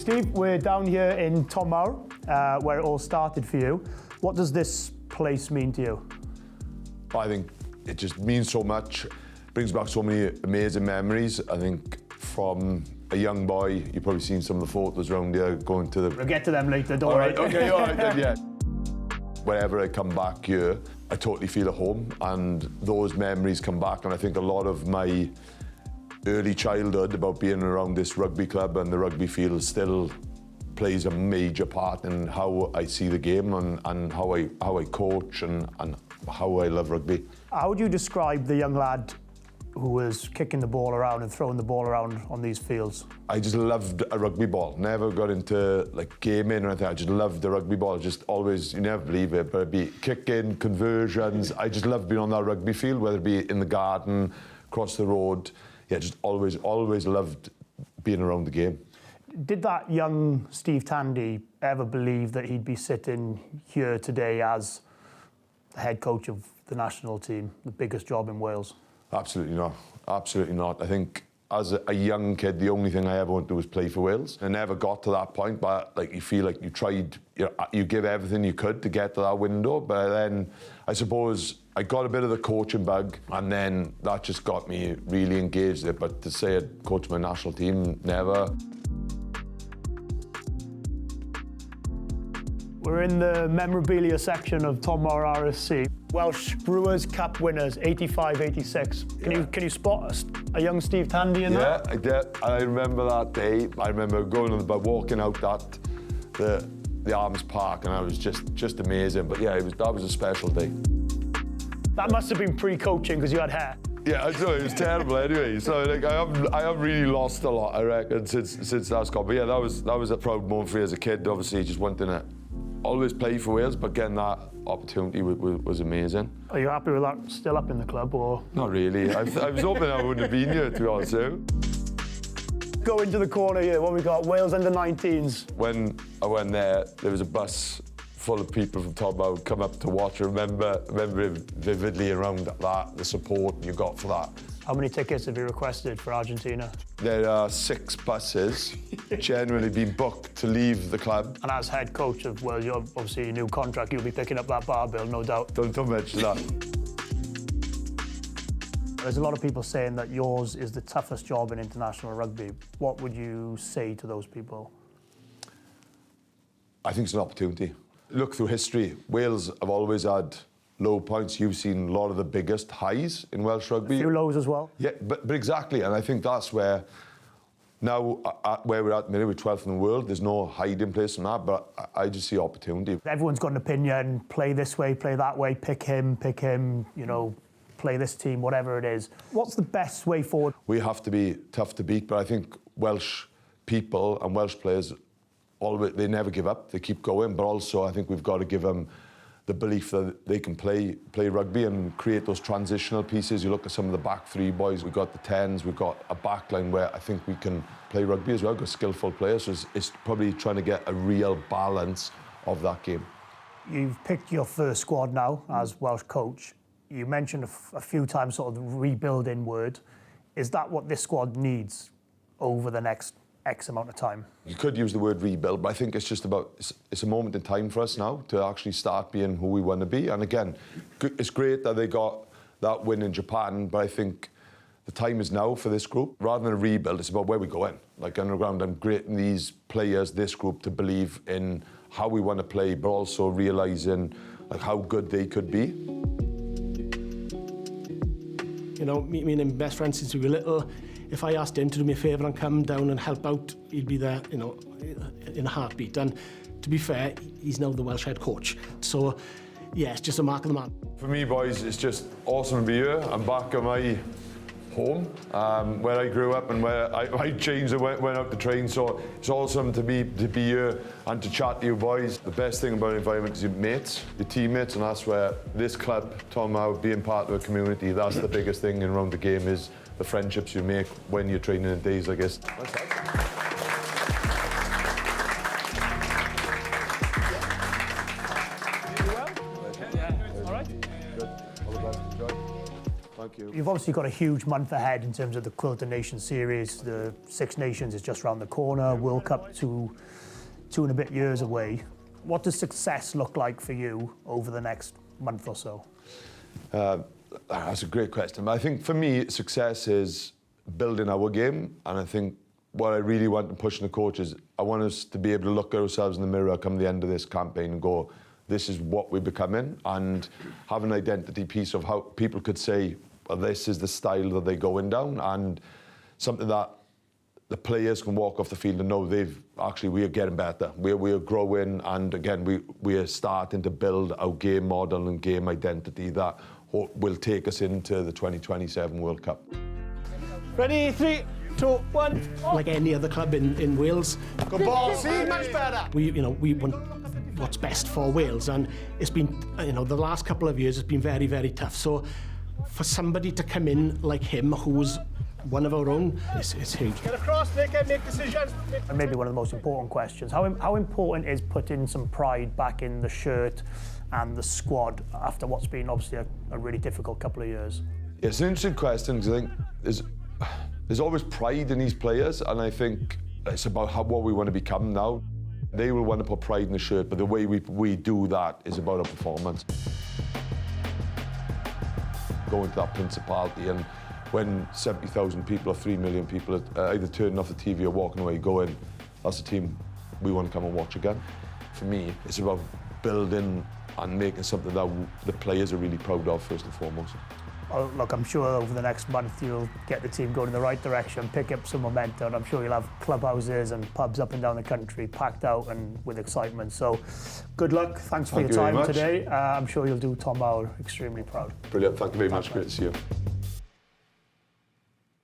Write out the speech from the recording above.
Steve, we're down here in Tonmawr, where it all started for you. What does this place mean to you? I think it just means so much. Brings back so many amazing memories. I think from a young boy, you've probably seen some of the photos around here going to the... We'll get to them later, don't worry. All right, okay, all right then, yeah. Whenever I come back here, I totally feel at home, and those memories come back, and I think a lot of my early childhood about being around this rugby club and the rugby field still plays a major part in how I see the game and how I coach and how I love rugby. How would you describe the young lad who was kicking the ball around and throwing the ball around on these fields? I just loved a rugby ball. Never got into like gaming or anything. I just loved the rugby ball. Just always, you never believe it, but it'd be kicking, conversions. I just loved being on that rugby field, whether it be in the garden, across the road. Yeah, just always loved being around the game. Did that young Steve Tandy ever believe that he'd be sitting here today as the head coach of the national team, the biggest job in Wales? Absolutely not. Absolutely not. I think as a young kid, the only thing I ever wanted to do was play for Wales. I never got to that point, but like you feel like you tried, you give everything you could to get to that window. But then I suppose I got a bit of the coaching bug, and then that just got me really engaged in it. But to say I'd coach my national team, never. We're in the Memorabilia section of Tonmawr RFC. Welsh Brewers Cup winners, 85-86. Can you spot a young Steve Tandy in that? Yeah, I did. I remember that day. I remember going on walking out the Arms Park, and I was just amazing. But yeah, that was a special day. That must have been pre-coaching because you had hair. Yeah, I know, it was terrible anyway. So like, I have really lost a lot, I reckon, since that's gone. But yeah, that was a proud moment for me as a kid. Obviously, just wanting to always play for Wales, but getting that opportunity was amazing. Are you happy with that? Still up in the club, or? Not really. I was hoping I wouldn't have been here, to be honest with you. Go into the corner here. What we got? Wales under-19s. When I went there was a bus full of people from Tonmawr come up to watch. I remember vividly around that, the support you got for that. How many tickets have you requested for Argentina? There are 6 buses generally been booked to leave the club. And as head coach of Wales, you're obviously a new contract, you'll be picking up that bar bill, no doubt. Don't mention that. There's a lot of people saying that yours is the toughest job in international rugby. What would you say to those people? I think it's an opportunity. Look through history, Wales have always had low points. You've seen a lot of the biggest highs in Welsh rugby. A few lows as well. Yeah, but exactly, and I think that's where, now where we're at, maybe we're 12th in the world, there's no hiding place from that, but I just see opportunity. Everyone's got an opinion, play this way, play that way, pick him, play this team, whatever it is. What's the best way forward? We have to be tough to beat, but I think Welsh people and Welsh players, they never give up, they keep going, but also I think we've got to give them the belief that they can play rugby and create those transitional pieces. You look at some of the back 3 boys, we've got the 10s, we've got a back line where I think we can play rugby as well, we've got skillful players, so it's probably trying to get a real balance of that game. You've picked your first squad now as Welsh coach. You mentioned a few times sort of the rebuilding word. Is that what this squad needs over the next X amount of time? You could use the word rebuild, but I think it's just about, it's a moment in time for us now to actually start being who we want to be. And again, it's great that they got that win in Japan, but I think the time is now for this group. Rather than a rebuild, it's about where we go in. Like underground, I'm creating these players, this group, to believe in how we want to play, but also realising like how good they could be. You know, me and him best friends since we were little. If I asked him to do me a favour and come down and help out, he'd be there, you know, in a heartbeat. And to be fair, he's now the Welsh head coach. So, yeah, it's just a mark of the man. For me, boys, it's just awesome to be here. I'm back at my home, where I grew up and where I changed and went out to train. So it's awesome to be here and to chat to you boys. The best thing about the environment is your mates, your teammates, and that's where this club, Tonmawr, being part of a community, that's the biggest thing around the game, is the friendships you make when you're training in days like this. Thank Thank you. You've obviously got a huge month ahead in terms of the Quilter Nations series. The Six Nations is just around the corner. World Cup 2 and a bit years away. What does success look like for you over the next month or so? That's a great question. I think for me, success is building our game, and I think what I really want to push the coaches, I want us to be able to look at ourselves in the mirror come the end of this campaign and go, this is what we're becoming, and have an identity piece of how people could say, well, this is the style that they're going down, and something that the players can walk off the field and know we are getting better. We are growing, and again, we are starting to build our game model and game identity that will take us into the 2027 World Cup. Ready, 3, 2, 1. Like any other club in Wales. Good ball, see, much better. We want what's best for Wales, and it's been, the last couple of years it's been very, very tough. So for somebody to come in like him, who's one of our own, it's huge. Get across, make decisions. And maybe one of the most important questions, how important is putting some pride back in the shirt and the squad after what's been obviously a really difficult couple of years? It's an interesting question, because I think there's always pride in these players, and I think it's about what we want to become now. They will want to put pride in the shirt, but the way we do that is about our performance. Going to that principality, and when 70,000 people or 3 million people are either turning off the TV or walking away going, that's the team we want to come and watch again. For me, it's about building and making something that the players are really proud of, first and foremost. Well, look, I'm sure over the next month you'll get the team going in the right direction, pick up some momentum. I'm sure you'll have clubhouses and pubs up and down the country packed out and with excitement. So good luck. Thanks for your time today. I'm sure you'll do Tonmawr extremely proud. Brilliant. Thank you very much. Great to see you.